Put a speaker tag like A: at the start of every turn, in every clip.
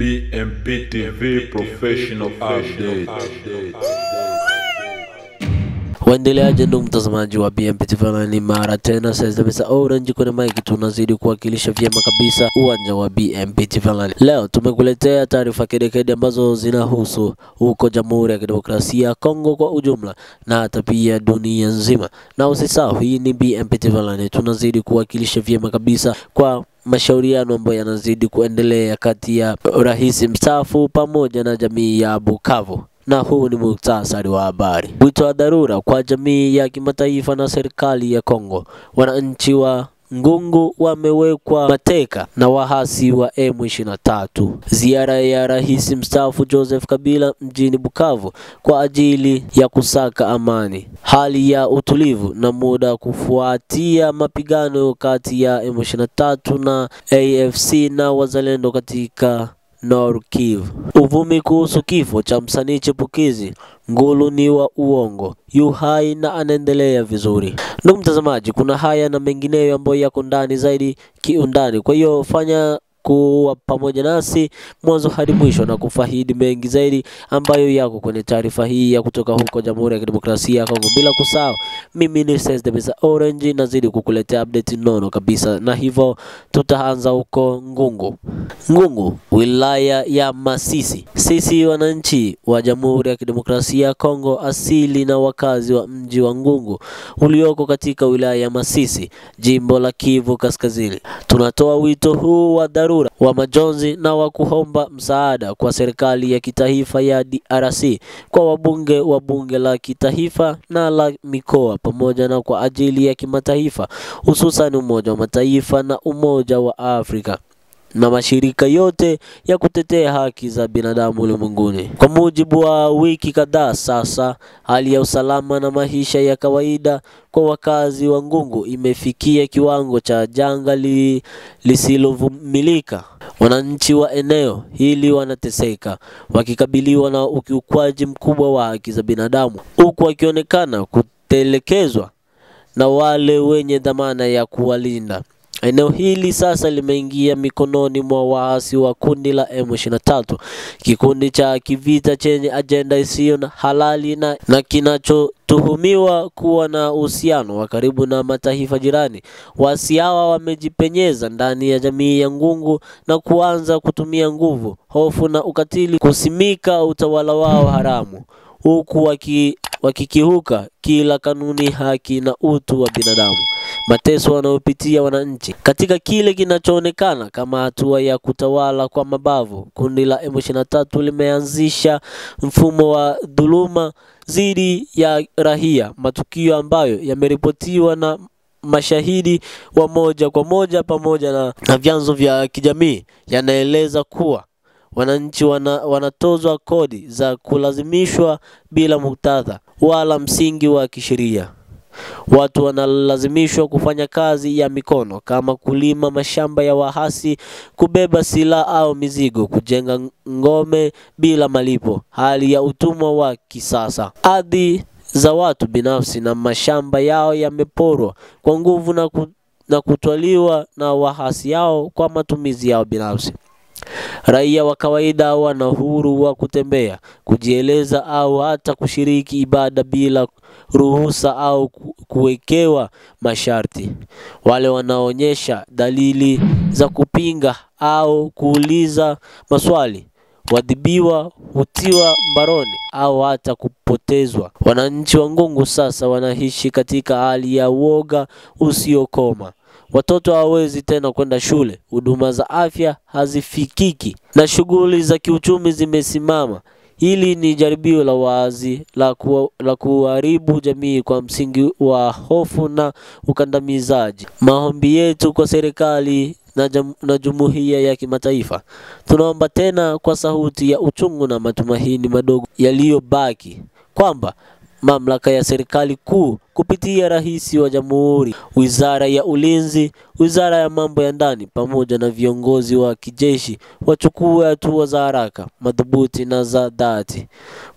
A: BMP TV Professional Update.
B: Waendeleaje ndugu mtazamaji wa BMP TV, ni mara tena sasa Orange kwenye mic, tunazidi kuwakilisha vyema kabisa uwanja wa BMP TV. Leo tumekuletea taarifa kedekede ambazo zinahusu huko Jamhuri ya Kidemokrasia ya Kongo kwa ujumla na hata pia dunia nzima. Na usisahau, hii ni BMP TV, tunazidi kuwakilisha vyema kabisa kwa mashauriano ambayo yanazidi kuendelea kati ya rais mstaafu pamoja na jamii ya Bukavu. Na huu ni muhtasari wa habari. Wito wa dharura kwa jamii ya kimataifa na serikali ya Kongo. Wananchi wa Ngungu wamewekwa mateka na wahasi wa M23. Ziara ya rais mstaafu Joseph Kabila mjini Bukavu kwa ajili ya kusaka amani, hali ya utulivu na muda kufuatia mapigano kati ya M23 na AFC na wazalendo katika Nord Kivu. Uvumi kuhusu kifo cha msanii chipukizi Ngulu ni wa uongo, yu hai na anaendelea vizuri. Ndugu mtazamaji, kuna haya na mengineyo ambayo yako ndani zaidi kiundani. Kwa hiyo fanya kuwa pamoja nasi mwanzo hadi mwisho na kufaidi mengi zaidi ambayo yako kwenye taarifa hii ya kutoka huko Jamhuri ya Kidemokrasia ya Kongo. Bila kusahau, mimi ni Sasa Orange, nazidi kukuletea update nono kabisa, na hivyo tutaanza huko Ngungu, wilaya ya Masisi. Sisi wananchi wa Jamhuri ya Kidemokrasia ya Kongo asili na wakazi wa mji wa Ngungu ulioko katika wilaya ya Masisi, jimbo la Kivu Kaskazini, tunatoa wito huu wa dharura wa majonzi na wa kuomba msaada kwa serikali ya kitaifa ya DRC, kwa wabunge wa bunge la kitaifa na la mikoa, pamoja na kwa ajili ya kimataifa, hususan Umoja wa Mataifa na Umoja wa Afrika na mashirika yote ya kutetea haki za binadamu ulimwenguni. Kwa mujibu wa wiki kadhaa sasa, hali ya usalama na maisha ya kawaida kwa wakazi wa Ngungu imefikia kiwango cha janga lisilovumilika. Wananchi wa eneo hili wanateseka, wakikabiliwa na ukiukwaji mkubwa wa haki za binadamu, huku wakionekana kutelekezwa na wale wenye dhamana ya kuwalinda. Eneo hili sasa limeingia mikononi mwa waasi wa kundi la M23, kikundi cha kivita chenye agenda isiyo na halali na kinachotuhumiwa kuwa na uhusiano wa karibu na mataifa jirani. Waasi hawa wamejipenyeza ndani ya jamii ya Ngungu na kuanza kutumia nguvu, hofu na ukatili kusimika utawala wao haramu, huku wakikiuka kila kanuni, haki na utu wa binadamu. Mateso wanayopitia wananchi katika kile kinachoonekana kama hatua ya kutawala kwa mabavu, kundi la M23 limeanzisha mfumo wa dhuluma dhidi ya raia, matukio ambayo yameripotiwa na mashahidi wa moja kwa moja pamoja na vyanzo vya kijamii. Yanaeleza kuwa wananchi wanatozwa kodi za kulazimishwa bila muktadha wala msingi wa kisheria. Watu wanalazimishwa kufanya kazi ya mikono kama kulima mashamba ya wahasi, kubeba silaha au mizigo, kujenga ngome bila malipo. Hali ya utumwa wa kisasa. Ardhi za watu binafsi na mashamba yao yameporwa kwa nguvu na kutwaliwa na wahasi yao kwa matumizi yao binafsi. Raia wa kawaida wana uhuru wa kutembea, kujieleza au hata kushiriki ibada bila ruhusa au kuwekewa masharti. Wale wanaonyesha dalili za kupinga au kuuliza maswali wadhibiwa, hutiwa mbaroni au hata kupotezwa. Wananchi wa Ngungu sasa wanaishi katika hali ya uoga usiokoma. Watoto hawezi tena kwenda shule, huduma za afya hazifikiki na shughuli za kiuchumi zimesimama. Hili ni jaribio la wazi la kuharibu jamii kwa msingi wa hofu na ukandamizaji. Maombi yetu kwa serikali na jumuiya ya kimataifa, tunaomba tena kwa sauti ya uchungu na matumaini madogo yaliyobaki, kwamba mamlaka ya serikali kuu kupitia rais wa jamhuri, wizara ya ulinzi, wizara ya mambo ya ndani pamoja na viongozi wa kijeshi wachukue hatua za haraka, madhubuti na za dhati,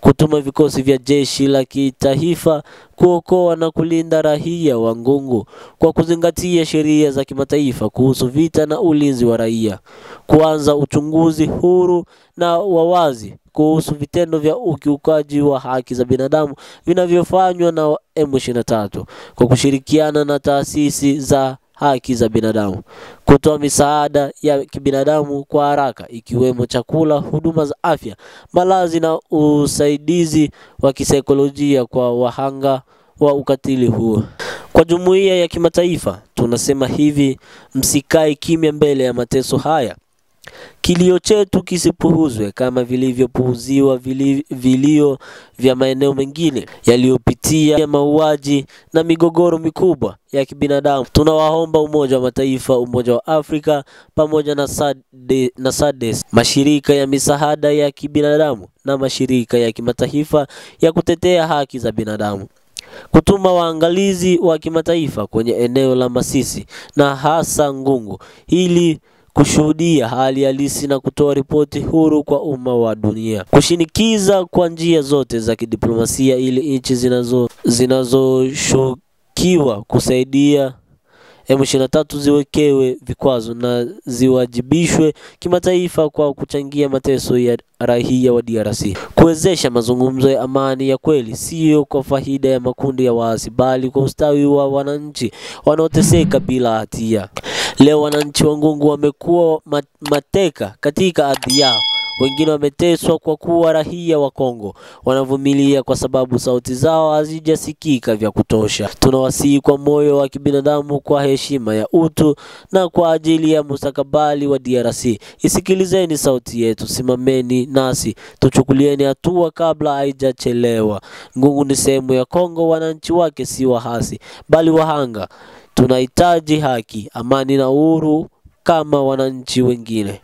B: kutuma vikosi vya jeshi la kitaifa kuokoa na kulinda raia wa Ngungu kwa kuzingatia sheria za kimataifa kuhusu vita na ulinzi wa raia, kuanza uchunguzi huru na wawazi kuhusu vitendo vya ukiukaji wa haki za binadamu vinavyofanywa na M23 kwa kushirikiana na taasisi za haki za binadamu, kutoa misaada ya kibinadamu kwa haraka ikiwemo chakula, huduma za afya, malazi na usaidizi wa kisaikolojia kwa wahanga wa ukatili huo. Kwa jumuiya ya kimataifa tunasema hivi: msikae kimya mbele ya mateso haya. Kilio chetu kisipuuzwe kama vilivyopuuziwa vilio vya maeneo mengine yaliyopitia mauaji na migogoro mikubwa ya kibinadamu. Tunawaomba Umoja wa Mataifa, Umoja wa Afrika pamoja na SADC, mashirika ya misaada ya kibinadamu na mashirika ya kimataifa ya kutetea haki za binadamu kutuma waangalizi wa kimataifa kwenye eneo la Masisi na hasa Ngungu ili kushuhudia hali halisi na kutoa ripoti huru kwa umma wa dunia, kushinikiza kwa njia zote za kidiplomasia ili nchi zinazoshukiwa kusaidia M23 ziwekewe vikwazo na ziwajibishwe kimataifa kwa kuchangia mateso ya raia wa DRC, kuwezesha mazungumzo ya amani ya kweli, sio kwa faida ya makundi ya waasi bali kwa ustawi wa wananchi wanaoteseka bila hatia. Leo wananchi wa Ngungu wamekuwa mateka katika ardhi yao. Wengine wameteswa kwa kuwa raia wa Kongo, wanavumilia kwa sababu sauti zao hazijasikika vya kutosha. Tunawasihi kwa moyo wa kibinadamu, kwa heshima ya utu na kwa ajili ya mustakabali wa DRC, isikilizeni sauti yetu, simameni nasi, tuchukulieni hatua kabla haijachelewa. Ngungu ni sehemu ya Kongo, wananchi wake si wahasi bali wahanga. Tunahitaji haki, amani na uhuru kama wananchi wengine.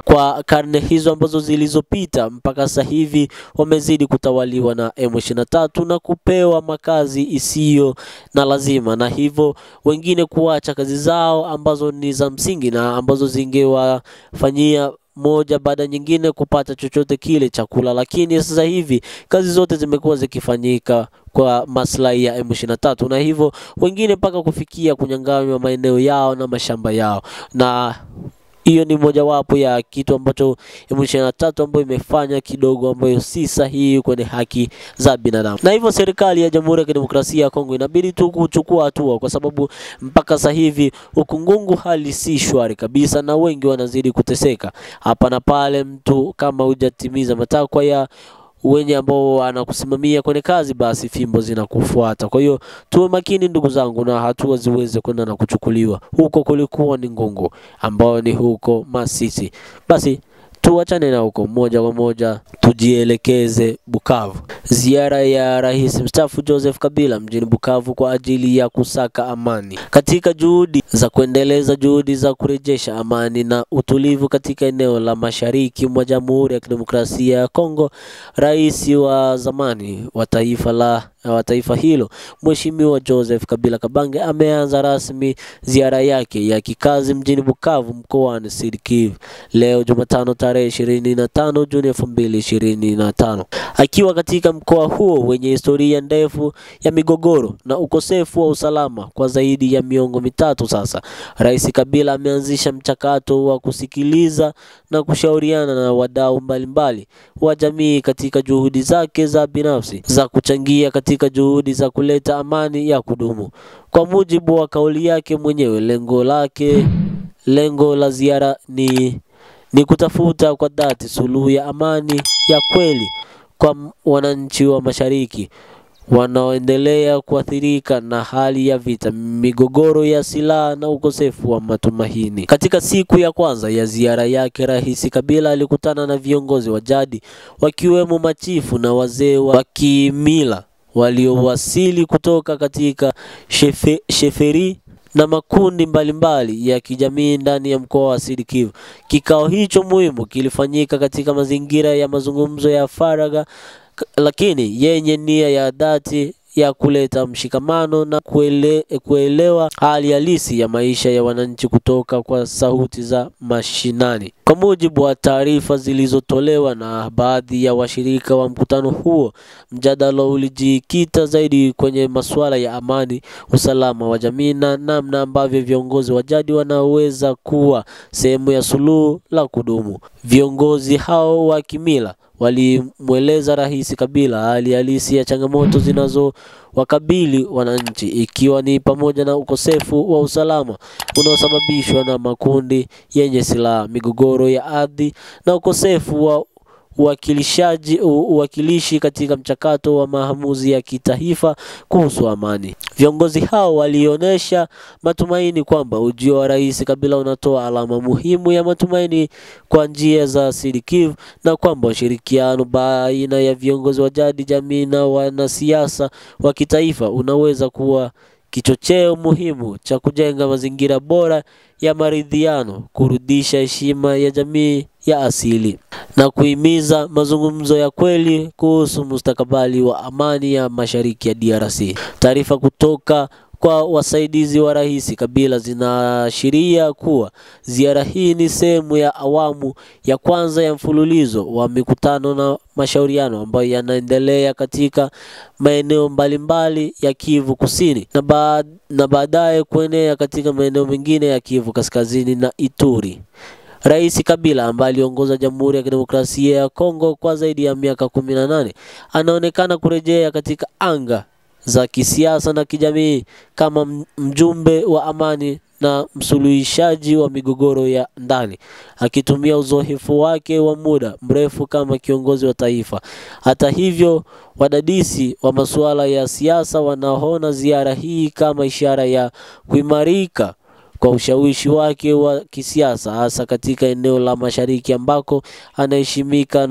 B: Kwa karne hizo ambazo zilizopita mpaka sasa hivi wamezidi kutawaliwa na M23 na kupewa makazi isiyo na lazima, na hivyo wengine kuacha kazi zao ambazo ni za msingi na ambazo zingewafanyia moja baada nyingine kupata chochote kile chakula. Lakini sasa hivi kazi zote zimekuwa zikifanyika kwa maslahi ya M23, na hivyo wengine mpaka kufikia kunyang'anywa maeneo yao na mashamba yao, na hiyo ni mojawapo ya kitu ambacho M23 ambayo imefanya kidogo ambayo si sahihi kwenye haki za binadamu. Na hivyo serikali ya Jamhuri ya Kidemokrasia ya Kongo inabidi tu kuchukua hatua, kwa sababu mpaka sasa hivi Ngungu hali si shwari kabisa na wengi wanazidi kuteseka hapa na pale. Mtu kama hujatimiza matakwa ya wenye ambao wanakusimamia kwenye kazi, basi fimbo zinakufuata. Kwa hiyo tuwe makini ndugu zangu, na hatua ziweze kwenda na kuchukuliwa. Huko kulikuwa ni Ngungu ambao ni huko Masisi, basi tuachane na huko, moja kwa moja tujielekeze Bukavu. Ziara ya Rais mstaafu Joseph Kabila mjini Bukavu kwa ajili ya kusaka amani. Katika juhudi za kuendeleza juhudi za kurejesha amani na utulivu katika eneo la mashariki mwa Jamhuri ya Kidemokrasia ya Kongo, Rais wa zamani wa taifa hilo Mheshimiwa Joseph Kabila Kabange ameanza rasmi ziara yake ya kikazi mjini Bukavu mkoani Sud Kivu leo Jumatano tarehe tarehe 25 Juni 2025. Akiwa katika mkoa huo wenye historia ndefu ya migogoro na ukosefu wa usalama kwa zaidi ya miongo mitatu sasa, Rais Kabila ameanzisha mchakato wa kusikiliza na kushauriana na wadau mbalimbali wa jamii katika juhudi zake za binafsi za kuchangia katika juhudi za kuleta amani ya kudumu. Kwa mujibu wa kauli yake mwenyewe, lengo la ziara ni kutafuta kwa dhati suluhu ya amani ya kweli kwa wananchi wa Mashariki wanaoendelea kuathirika na hali ya vita, migogoro ya silaha na ukosefu wa matumaini. Katika siku ya kwanza ya ziara yake, Rais Kabila alikutana na viongozi wa jadi wakiwemo machifu na wazee wa kimila waliowasili kutoka katika sheferi na makundi mbalimbali ya kijamii ndani ya mkoa wa Sud Kivu. Kikao hicho muhimu kilifanyika katika mazingira ya mazungumzo ya faragha lakini yenye nia ya dhati ya kuleta mshikamano na kuelewa hali halisi ya maisha ya wananchi kutoka kwa sauti za mashinani. Kwa mujibu wa taarifa zilizotolewa na baadhi ya washirika wa mkutano huo, mjadala ulijikita zaidi kwenye masuala ya amani, usalama wa jamii na namna ambavyo viongozi wa jadi wanaweza kuwa sehemu ya suluhu la kudumu. Viongozi hao wa kimila walimweleza Rais Kabila hali halisi ya changamoto zinazowakabili wananchi, ikiwa ni pamoja na ukosefu wa usalama unaosababishwa na makundi yenye silaha, migogoro ya ardhi na ukosefu wa uwakilishi katika mchakato wa maamuzi ya kitaifa kuhusu amani. Viongozi hao walionyesha matumaini kwamba ujio wa Rais Kabila unatoa alama muhimu ya matumaini kwa njia za Sud Kivu na kwamba ushirikiano baina ya viongozi wa jadi, jamii na wanasiasa wa kitaifa unaweza kuwa kichocheo muhimu cha kujenga mazingira bora ya maridhiano, kurudisha heshima ya jamii ya asili na kuhimiza mazungumzo ya kweli kuhusu mustakabali wa amani ya Mashariki ya DRC. Taarifa kutoka kwa wasaidizi wa Rais Kabila zinaashiria kuwa ziara hii ni sehemu ya awamu ya kwanza ya mfululizo wa mikutano na mashauriano ambayo yanaendelea katika maeneo mbalimbali ya Kivu Kusini na baadaye kuenea katika maeneo mengine ya Kivu Kaskazini na Ituri. Rais Kabila ambaye aliongoza Jamhuri ya Kidemokrasia ya Kongo kwa zaidi ya miaka 18 anaonekana kurejea katika anga za kisiasa na kijamii kama mjumbe wa amani na msuluhishaji wa migogoro ya ndani, akitumia uzoefu wake wa muda mrefu kama kiongozi wa taifa. Hata hivyo, wadadisi wa masuala ya siasa wanaona ziara hii kama ishara ya kuimarika kwa ushawishi wake wa kisiasa, hasa katika eneo la Mashariki ambako anaheshimika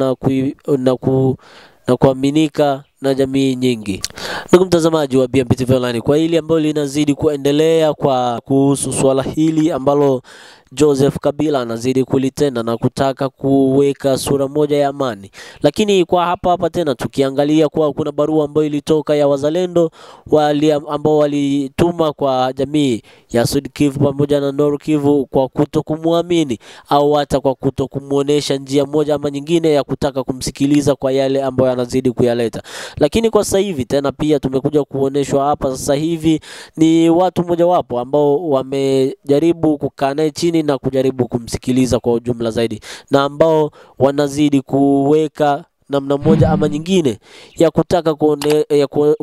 B: na kuaminika na jamii nyingi. Ndugu mtazamaji wa BMP TV Online, kwa hili ambalo linazidi kuendelea kwa kuhusu swala hili ambalo Joseph Kabila anazidi kulitenda na kutaka kuweka sura moja ya amani. Lakini kwa hapa tena tukiangalia kwa kuna barua ambayo ilitoka ya wazalendo ambao walituma kwa jamii ya Sud Kivu pamoja na Nord Kivu kwa kutokumuamini au hata kwa kutokumuonesha njia moja ama nyingine ya kutaka kumsikiliza kwa yale ambayo anazidi kuyaleta. Lakini kwa sasa hivi tena pia tumekuja kuoneshwa hapa sasa hivi ni watu mojawapo ambao wamejaribu kukaa naye chini na kujaribu kumsikiliza kwa ujumla zaidi, na ambao wanazidi kuweka namna moja ama nyingine ya kutaka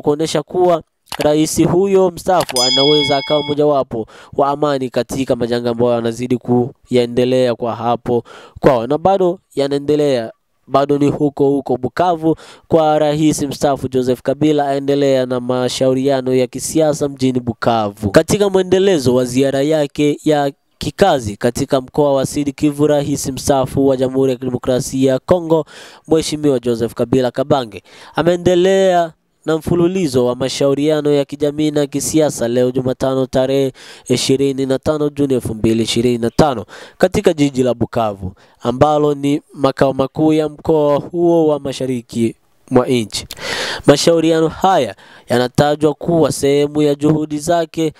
B: kuonesha kuwa rais huyo mstaafu anaweza akawa mojawapo wa amani katika majanga ambayo yanazidi kuendelea kwa hapo kwao, na bado yanaendelea. Bado ni huko Bukavu kwa rais mstaafu Joseph Kabila aendelea na mashauriano ya kisiasa mjini Bukavu. Katika mwendelezo wa ziara yake ya kikazi katika mkoa wa Sud Kivu, rais mstaafu wa Jamhuri ya Kidemokrasia ya Kongo Mheshimiwa Joseph Kabila Kabange ameendelea na mfululizo wa mashauriano ya kijamii na kisiasa leo Jumatano tarehe 25 Juni 2025 katika jiji la Bukavu ambalo ni makao makuu ya mkoa huo wa Mashariki mwa nchi. Mashauriano haya yanatajwa kuwa sehemu ya juhudi zake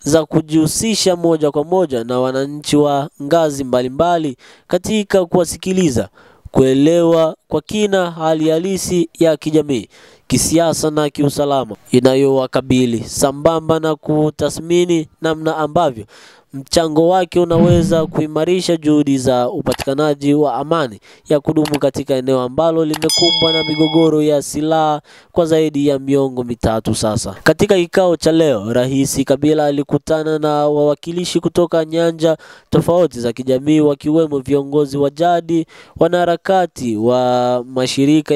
B: za kujihusisha moja kwa moja na wananchi wa ngazi mbalimbali katika kuwasikiliza, kuelewa kwa kina hali halisi ya kijamii, kisiasa na kiusalama inayowakabili, sambamba na kutathmini namna ambavyo mchango wake unaweza kuimarisha juhudi za upatikanaji wa amani ya kudumu katika eneo ambalo limekumbwa na migogoro ya silaha kwa zaidi ya miongo mitatu sasa. Katika kikao cha leo, Rais Kabila alikutana na wawakilishi kutoka nyanja tofauti za kijamii, wakiwemo viongozi wa jadi, wanaharakati wa mashirika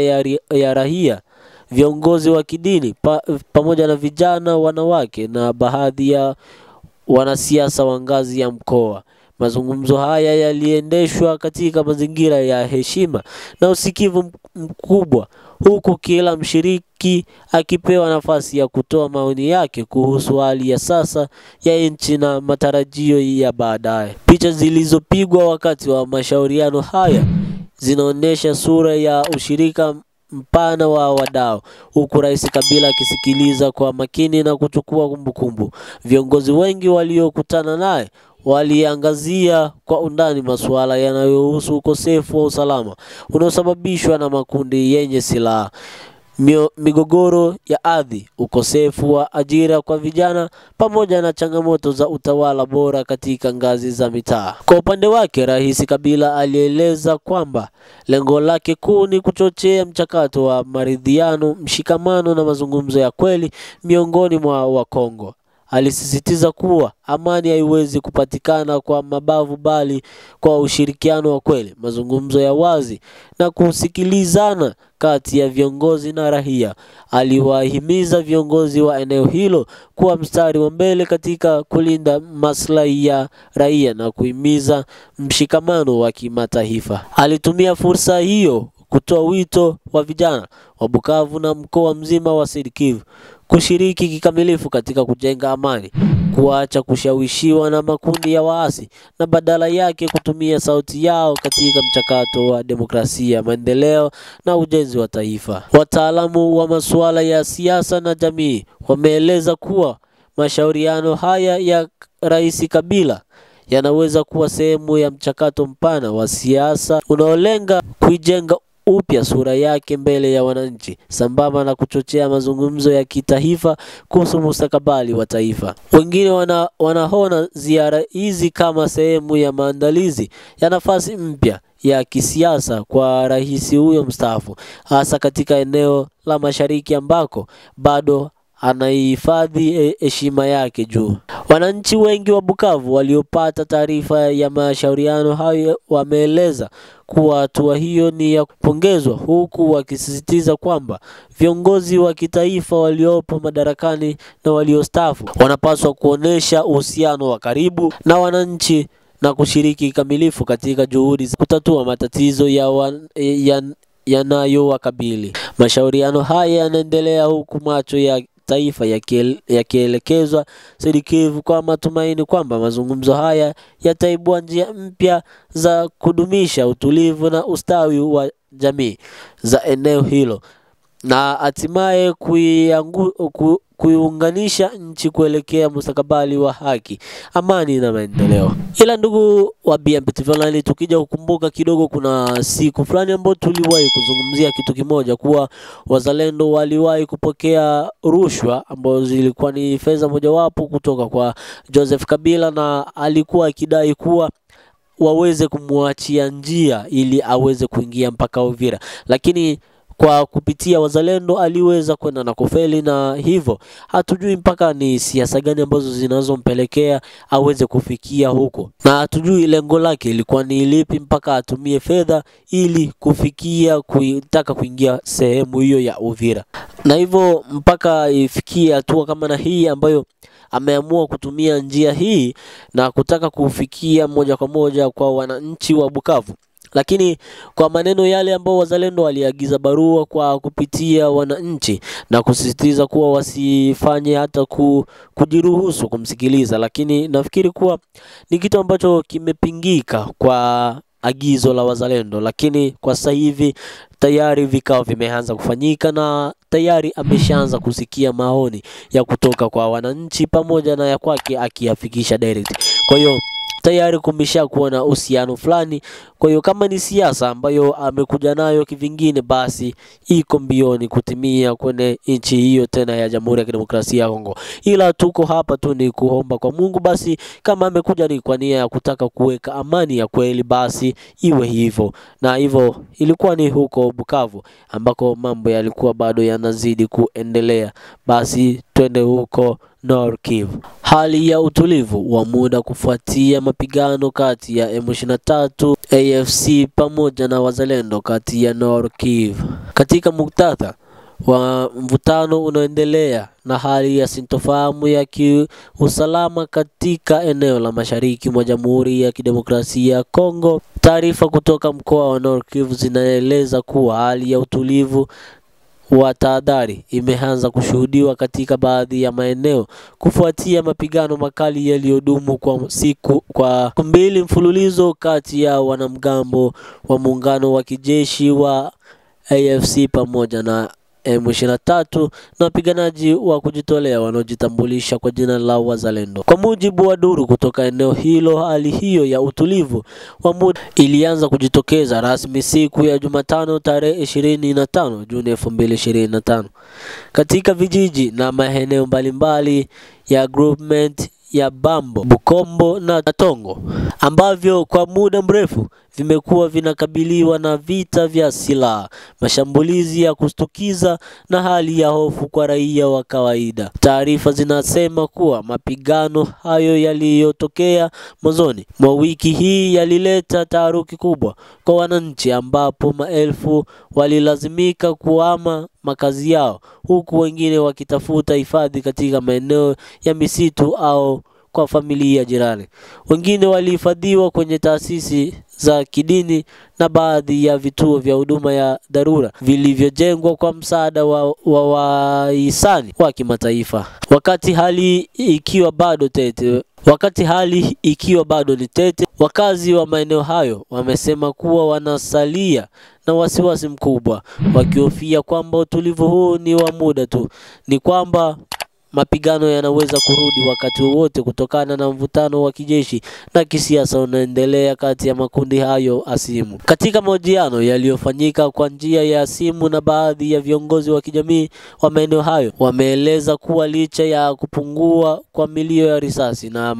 B: ya raia, viongozi wa kidini pamoja na vijana, wanawake na baadhi ya wanasiasa wa ngazi ya mkoa. Mazungumzo haya yaliendeshwa katika mazingira ya heshima na usikivu mkubwa, huku kila mshiriki akipewa nafasi ya kutoa maoni yake kuhusu hali ya sasa ya nchi na matarajio ya baadaye. Picha zilizopigwa wakati wa mashauriano haya zinaonyesha sura ya ushirika mpana wa wadau, huku Rais Kabila akisikiliza kwa makini na kuchukua kumbukumbu. Viongozi wengi waliokutana naye waliangazia kwa undani masuala yanayohusu ukosefu wa usalama unaosababishwa na makundi yenye silaha, migogoro ya ardhi, ukosefu wa ajira kwa vijana pamoja na changamoto za utawala bora katika ngazi za mitaa. Kwa upande wake, Rais Kabila alieleza kwamba lengo lake kuu ni kuchochea mchakato wa maridhiano, mshikamano na mazungumzo ya kweli miongoni mwa Wakongo. Alisisitiza kuwa amani haiwezi kupatikana kwa mabavu bali kwa ushirikiano wa kweli, mazungumzo ya wazi na kusikilizana kati ya viongozi na raia. Aliwahimiza viongozi wa eneo hilo kuwa mstari wa mbele katika kulinda maslahi ya raia na kuhimiza mshikamano wa kimataifa. Alitumia fursa hiyo kutoa wito wa vijana wa Bukavu na mkoa mzima wa Sud Kivu kushiriki kikamilifu katika kujenga amani, kuacha kushawishiwa na makundi ya waasi na badala yake kutumia sauti yao katika mchakato wa demokrasia, maendeleo na ujenzi wa taifa. Wataalamu wa masuala ya siasa na jamii wameeleza kuwa mashauriano haya ya Rais Kabila yanaweza kuwa sehemu ya mchakato mpana wa siasa unaolenga kuijenga upya sura yake mbele ya wananchi, sambamba na kuchochea mazungumzo ya kitaifa kuhusu mustakabali wa taifa. Wengine wanaona ziara hizi kama sehemu ya maandalizi ya nafasi mpya ya kisiasa kwa rais huyo mstaafu, hasa katika eneo la Mashariki ambako bado anaihifadhi heshima yake juu. Wananchi wengi wa Bukavu waliopata taarifa ya mashauriano hayo wameeleza kuwa hatua hiyo ni ya kupongezwa, huku wakisisitiza kwamba viongozi wa kitaifa waliopo madarakani na waliostaafu wanapaswa kuonesha uhusiano wa karibu na wananchi na kushiriki kikamilifu katika juhudi za kutatua matatizo yanayowakabili. Mashauriano haya yanaendelea huku macho ya taifa yakielekezwa Sud Kivu kwa matumaini kwamba mazungumzo haya yataibua njia mpya za kudumisha utulivu na ustawi wa jamii za eneo hilo na hatimaye kuiunganisha nchi kuelekea mustakabali wa haki, amani na maendeleo. Ila ndugu wa BMP TV Online, tukija kukumbuka kidogo, kuna siku fulani ambapo tuliwahi kuzungumzia kitu kimoja, kuwa wazalendo waliwahi kupokea rushwa ambazo zilikuwa ni fedha mojawapo kutoka kwa Joseph Kabila, na alikuwa akidai kuwa waweze kumwachia njia ili aweze kuingia mpaka Uvira, lakini kwa kupitia wazalendo aliweza kwenda na kufeli, na hivyo hatujui mpaka ni siasa gani ambazo zinazompelekea aweze kufikia huko, na hatujui lengo lake ilikuwa ni lipi mpaka atumie fedha ili kufikia kutaka kuingia sehemu hiyo ya Uvira, na hivyo mpaka ifikie hatua kama na hii ambayo ameamua kutumia njia hii na kutaka kufikia moja kwa moja kwa wananchi wa Bukavu. Lakini kwa maneno yale ambao wazalendo waliagiza barua kwa kupitia wananchi na kusisitiza kuwa wasifanye hata kujiruhusu kumsikiliza, lakini nafikiri kuwa ni kitu ambacho kimepingika kwa agizo la wazalendo, lakini kwa sasa hivi tayari vikao vimeanza kufanyika na tayari ameshaanza kusikia maoni ya kutoka kwa wananchi pamoja na ya kwake akiyafikisha direct. Kwa hiyo tayari kumesha kuwa na uhusiano fulani. Kwa hiyo kama ni siasa ambayo amekuja nayo kivingine, basi iko mbioni kutimia kwenye nchi hiyo tena ya Jamhuri ya Kidemokrasia ya Kongo. Ila tuko hapa tu ni kuomba kwa Mungu, basi kama amekuja ni kwa nia ya kutaka kuweka amani ya kweli, basi iwe hivyo. Na hivyo ilikuwa ni huko Bukavu ambako mambo yalikuwa bado yanazidi kuendelea. Basi twende huko Nord Kivu. Hali ya utulivu wa muda kufuatia mapigano kati ya M23 AFC pamoja na wazalendo kati ya Nord Kivu. Katika muktadha wa mvutano unaoendelea na hali ya sintofahamu ya kiusalama katika eneo la mashariki mwa Jamhuri ya Kidemokrasia ya Kongo, taarifa kutoka mkoa wa Nord Kivu zinaeleza kuwa hali ya utulivu wa tahadhari imeanza kushuhudiwa katika baadhi ya maeneo kufuatia mapigano makali yaliyodumu kwa siku mbili mfululizo kati ya wanamgambo wa muungano wa kijeshi wa AFC pamoja na M23 na wapiganaji wa kujitolea wanaojitambulisha kwa jina la wazalendo. Kwa mujibu wa duru kutoka eneo hilo, hali hiyo ya utulivu wa muda ilianza kujitokeza rasmi siku ya Jumatano tarehe 25 Juni 2025 katika vijiji na maeneo mbalimbali ya groupment ya Bambo, Bukombo na Tongo ambavyo kwa muda mrefu vimekuwa vinakabiliwa na vita vya silaha, mashambulizi ya kustukiza na hali ya hofu kwa raia wa kawaida. Taarifa zinasema kuwa mapigano hayo yaliyotokea mwanzoni mwa wiki hii yalileta taharuki kubwa kwa wananchi, ambapo maelfu walilazimika kuhama makazi yao huku wengine wakitafuta hifadhi katika maeneo ya misitu au kwa familia jirani. Wengine walihifadhiwa kwenye taasisi za kidini na baadhi ya vituo vya huduma ya dharura vilivyojengwa kwa msaada wa wahisani wa kimataifa. Wakati hali ikiwa bado ni tete, wakazi wa maeneo hayo wamesema kuwa wanasalia na wasiwasi mkubwa, wakihofia kwamba utulivu huu ni wa muda tu, ni kwamba mapigano yanaweza kurudi wakati wowote kutokana na mvutano wa kijeshi na kisiasa unaendelea kati ya makundi hayo asimu. Katika mahojiano yaliyofanyika kwa njia ya simu na baadhi ya viongozi wa kijamii wa maeneo hayo, wameeleza kuwa licha ya kupungua kwa milio ya risasi na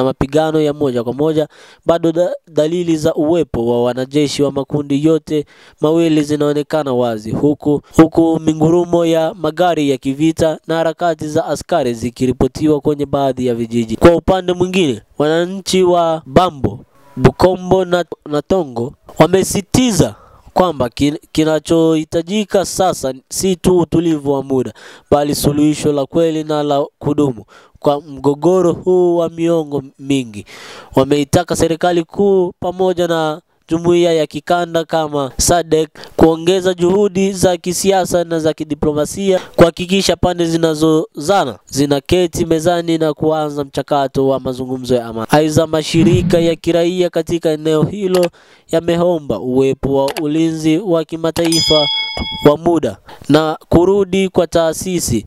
B: mapigano ya moja kwa moja, bado dalili za uwepo wa wanajeshi wa makundi yote mawili zinaonekana wazi, huku mingurumo ya magari ya kivita na harakati za askari zikiripotiwa kwenye baadhi ya vijiji. Kwa upande mwingine, wananchi wa Bambo, Bukombo na Tongo wamesitiza kwamba kinachohitajika sasa si tu utulivu wa muda, bali suluhisho la kweli na la kudumu kwa mgogoro huu wa miongo mingi. Wameitaka serikali kuu pamoja na jumuiya ya kikanda kama SADC kuongeza juhudi za kisiasa na za kidiplomasia kuhakikisha pande zinazozana zinaketi mezani na kuanza mchakato wa mazungumzo ya amani. Aidha, mashirika ya kiraia katika eneo hilo yameomba uwepo wa ulinzi wa kimataifa wa muda na kurudi kwa taasisi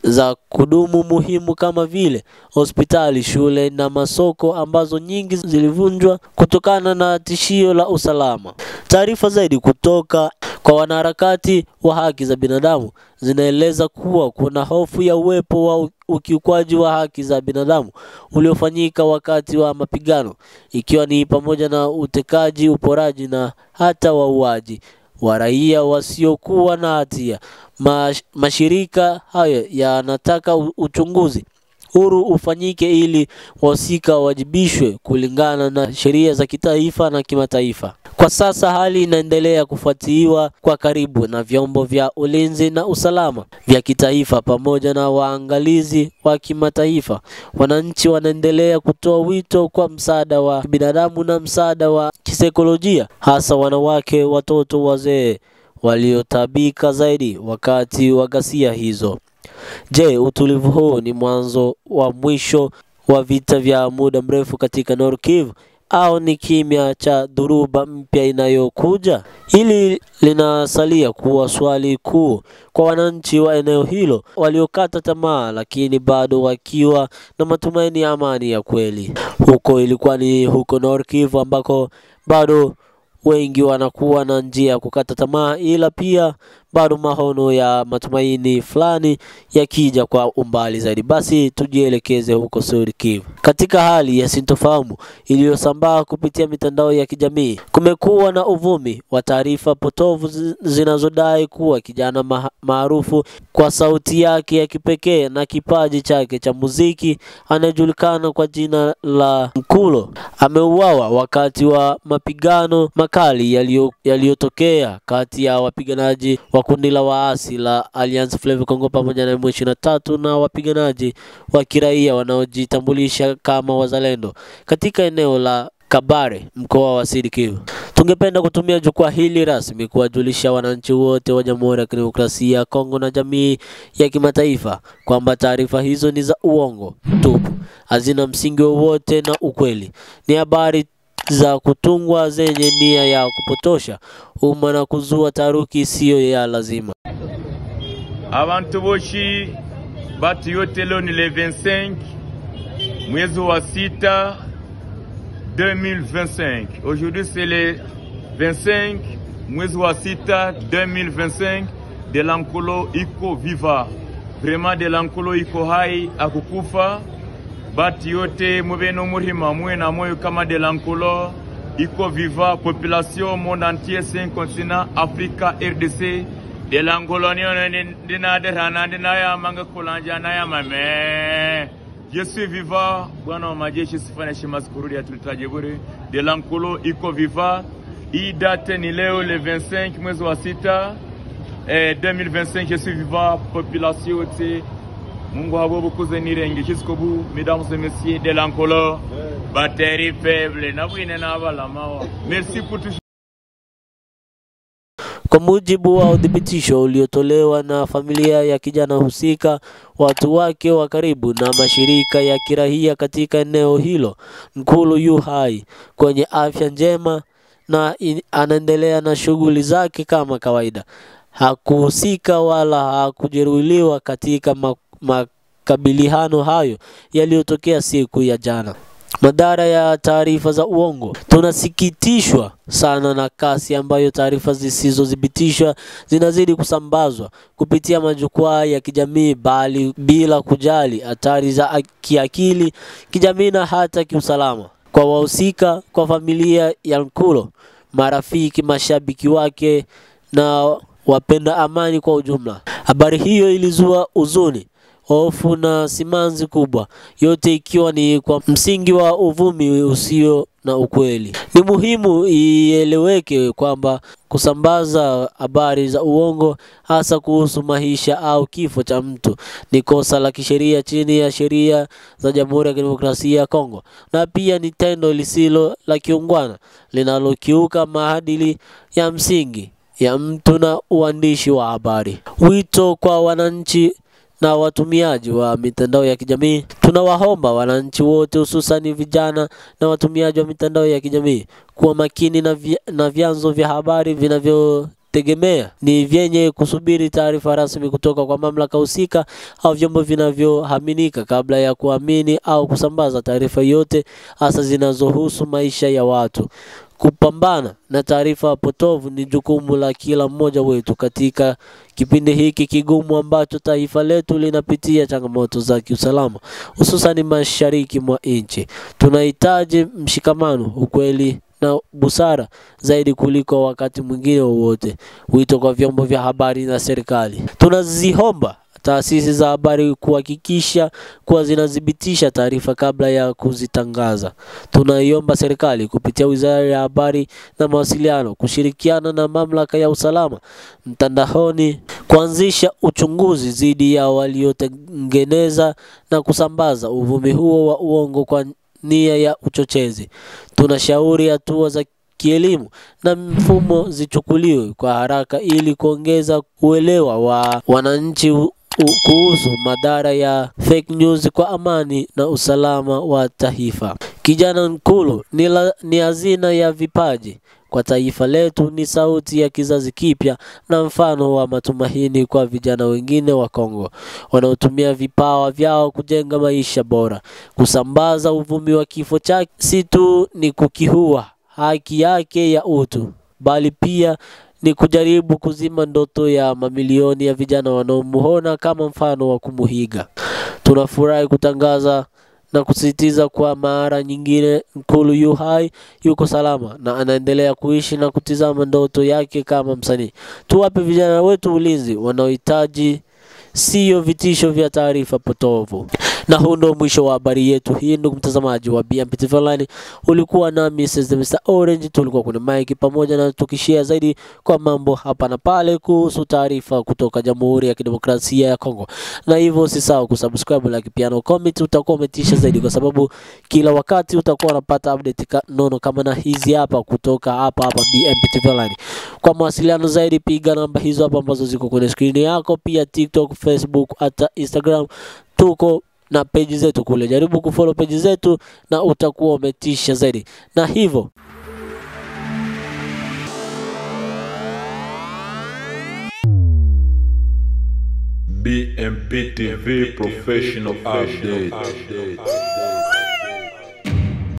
B: za kudumu muhimu kama vile hospitali, shule na masoko ambazo nyingi zilivunjwa kutokana na tishio la usalama. Taarifa zaidi kutoka kwa wanaharakati wa haki za binadamu zinaeleza kuwa kuna hofu ya uwepo wa ukiukwaji wa haki za binadamu uliofanyika wakati wa mapigano, ikiwa ni pamoja na utekaji, uporaji na hata wauaji wa raia wasiokuwa na hatia. Mashirika hayo yanataka uchunguzi huru ufanyike ili wahusika wajibishwe kulingana na sheria za kitaifa na kimataifa. Kwa sasa hali inaendelea kufuatiliwa kwa karibu na vyombo vya ulinzi na usalama vya kitaifa pamoja na waangalizi wa kimataifa. Wananchi wanaendelea kutoa wito kwa msaada wa binadamu na msaada wa kisaikolojia, hasa wanawake, watoto, wazee waliotabika zaidi wakati wa ghasia hizo. Je, utulivu huu ni mwanzo wa mwisho wa vita vya muda mrefu katika Nord Kivu? au ni kimya cha dhuruba mpya inayokuja? Hili linasalia kuwa swali kuu kwa wananchi wa eneo hilo waliokata tamaa, lakini bado wakiwa na matumaini ya amani ya kweli. Huko ilikuwa ni huko North Kivu ambako bado wengi wanakuwa na njia ya kukata tamaa, ila pia bado mahono ya matumaini fulani yakija kwa umbali zaidi. Basi tujielekeze huko Sud Kivu. Katika hali ya sintofahamu iliyosambaa kupitia mitandao ya kijamii, kumekuwa na uvumi wa taarifa potovu zinazodai kuwa kijana maarufu kwa sauti yake ya kipekee na kipaji chake cha muziki anayejulikana kwa jina la Nkulo ameuawa wakati wa mapigano makali yaliyotokea kati ya wapiganaji wa kundi la waasi la Alliance Fleuve Congo pamoja na M23 na wapiganaji wa kiraia wanaojitambulisha kama wazalendo katika eneo la Kabare, mkoa wa Sud Kivu. Tungependa kutumia jukwaa hili rasmi kuwajulisha wananchi wote wa Jamhuri ya Kidemokrasia ya Kongo na jamii ya kimataifa kwamba taarifa hizo ni za uongo tupu, hazina msingi wowote na ukweli. Ni habari za kutungwa zenye nia ya kupotosha umma na kuzua taharuki isiyo ya lazima.
C: Abantu boshi batu yote leo ni le 25 mwezi wa 6 2025. Aujourd'hui c'est le 25 mwezi wa 6 2025. De Lankolo iko viva. Vraiment de Lankolo iko hai, akukufa. Batu yote mubeno muhima mwe na moyo kama de Lankolo iko viva. Population monde entier, 5 continents, Africa, RDC. De Lankolo dina derana dina ya manga kulanja na ya mame. Je suis vivant, bwana wa majeshi sifanya shimaskuru ya tulitaje bure. De Lankolo iko viva. Hii date ni leo le 25 mwezi wa 6 2025. Je suis vivant, population yote Mungu habobo kuzenirenge jusqu'au bout. Mesdames et messieurs, de Lankolo batterie faible na bwine na balamawa. Merci pour tout.
B: Kwa mujibu wa udhibitisho uliotolewa na familia ya kijana husika, watu wake wa karibu na mashirika ya kiraia katika eneo hilo, Nkulo yu hai kwenye afya njema na anaendelea na shughuli zake kama kawaida. Hakuhusika wala hakujeruhiwa katika makabiliano hayo yaliyotokea siku ya jana. Madhara ya taarifa za uongo. Tunasikitishwa sana na kasi ambayo taarifa zisizodhibitishwa zinazidi kusambazwa kupitia majukwaa ya kijamii bali bila kujali hatari za kiakili, kijamii na hata kiusalama kwa wahusika, kwa familia ya Nkulo, marafiki, mashabiki wake na wapenda amani kwa ujumla. Habari hiyo ilizua huzuni, hofu na simanzi kubwa, yote ikiwa ni kwa msingi wa uvumi usio na ukweli. Ni muhimu ieleweke kwamba kusambaza habari za uongo, hasa kuhusu maisha au kifo cha mtu, ni kosa la kisheria chini ya sheria za Jamhuri ya Kidemokrasia ya Kongo, na pia ni tendo lisilo la kiungwana linalokiuka maadili ya msingi ya mtu na uandishi wa habari. Wito kwa wananchi na watumiaji wa mitandao ya kijamii. Tunawaomba wananchi wote, hususan vijana na watumiaji wa mitandao ya kijamii, kuwa makini na vyanzo vya habari vinavyotegemea ni vyenye kusubiri taarifa rasmi kutoka kwa mamlaka husika au vyombo vinavyoaminika kabla ya kuamini au kusambaza taarifa yote, hasa zinazohusu maisha ya watu. Kupambana na taarifa potovu ni jukumu la kila mmoja wetu katika kipindi hiki kigumu ambacho taifa letu linapitia changamoto za kiusalama, hususan mashariki mwa nchi. Tunahitaji mshikamano, ukweli na busara zaidi kuliko wakati mwingine wowote. Wito kwa vyombo vya habari na serikali. Tunaziomba taasisi za habari kuhakikisha kuwa zinadhibitisha taarifa kabla ya kuzitangaza. Tunaiomba serikali kupitia Wizara ya Habari na Mawasiliano kushirikiana na mamlaka ya usalama mtandaoni kuanzisha uchunguzi dhidi ya waliotengeneza na kusambaza uvumi huo wa uongo kwa nia ya uchochezi. Tunashauri hatua za kielimu na mfumo zichukuliwe kwa haraka ili kuongeza uelewa wa wananchi kuhusu madhara ya fake news kwa amani na usalama wa taifa. Kijana Nkulu ni hazina ya vipaji kwa taifa letu, ni sauti ya kizazi kipya na mfano wa matumaini kwa vijana wengine wa Kongo wanaotumia vipawa vyao kujenga maisha bora. Kusambaza uvumi wa kifo chake si tu ni kukihua haki yake ya utu, bali pia ni kujaribu kuzima ndoto ya mamilioni ya vijana wanaomuona kama mfano wa kumuhiga. Tunafurahi kutangaza na kusisitiza kwa mara nyingine Nkulu yu hai, yuko salama na anaendelea kuishi na kutizama ndoto yake kama msanii. Tuwape vijana wetu ulinzi wanaohitaji, sio vitisho vya taarifa potovu. Na huu ndio mwisho wa habari yetu hii, ndugu mtazamaji wa BMP TV Online. Ulikuwa na Mr. Orange, tulikuwa kuna Mike pamoja na tukishare zaidi kwa mambo hapa na pale kuhusu taarifa kutoka Jamhuri ya Kidemokrasia ya Kongo. Na hivyo usisahau kusubscribe, like, pia na comment, utakuwa umetisha zaidi kwa sababu kila wakati utakuwa unapata update nono kama na hizi hapa kutoka hapa BMP TV Online. Kwa mawasiliano zaidi piga namba hizo hapa ambazo ziko kwenye screen yako, pia TikTok, Facebook, hata Instagram tuko na page zetu kule. Jaribu kufollow page zetu na utakuwa umetisha zaidi. Na hivyo
A: BMP TV Professional Update.